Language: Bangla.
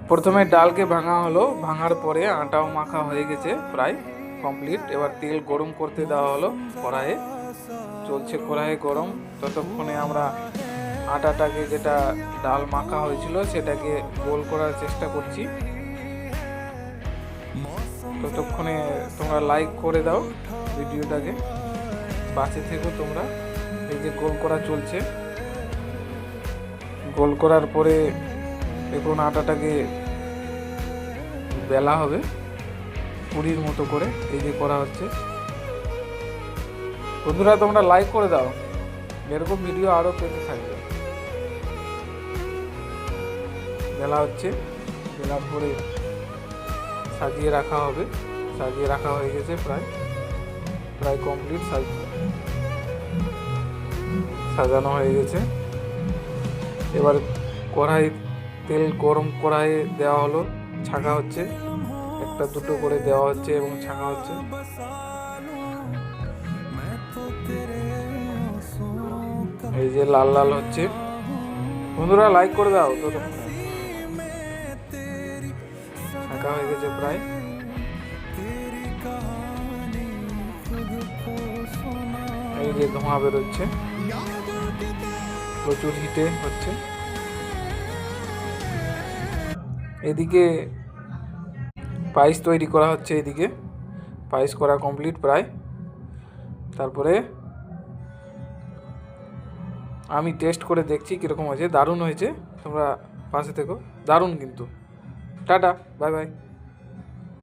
প্রথমে ডালকে ভাঙা হলো, ভাঙার পরে আটাও মাখা হয়ে গেছে প্রায় কমপ্লিট। এবার তেল গরম করতে দেওয়া হলো কড়াইয়ে, চলছে কড়াইয়ে গরম। ততক্ষণে আমরা আটাটাকে, যেটা ডাল মাখা হয়েছিল, সেটাকে গোল করার চেষ্টা করছি। ততক্ষণে তোমরা লাইক করে দাও ভিডিওটাকে, পাশে থেকো তোমরা। এই যে গোল করা চলছে, গোল করার পরে দেখুন আটাটাকে বেলা হবে পুরির মতো করে। এই যে করা হচ্ছে। বন্ধুরা তোমরা লাইক করে দাও, এরকম ভিডিও আরও পেতে থাকবে। বেলা হচ্ছে, বেলার পরে সাজিয়ে রাখা হবে। সাজিয়ে রাখা হয়ে গেছে, প্রায় প্রায় কমপ্লিট। সাজানো হয়ে গেছে। এবার কড়াই, তেল গরম কড়াইয়ে দেওয়া হলো, ছাঁকা হচ্ছে, একটা দুটো করে দেওয়া হচ্ছে এবং ছাঁকা হচ্ছে। এই যে লাল লাল হচ্ছে। বন্ধুরা লাইক করে দাও। তো ছাঁকা হয়ে গেছে প্রায়। এই যে ধোঁয়া বেরোচ্ছে, প্রচুর হিটে হচ্ছে। এদিকে পায়েস তৈরি করা হচ্ছে, এদিকে পায়েস করা কমপ্লিট প্রায়। তারপরে আমি টেস্ট করে দেখছি কীরকম হয়েছে। দারুণ হয়েছে, তোমরা পাশে থেকো। দারুণ কিন্তু। Tata, bye bye.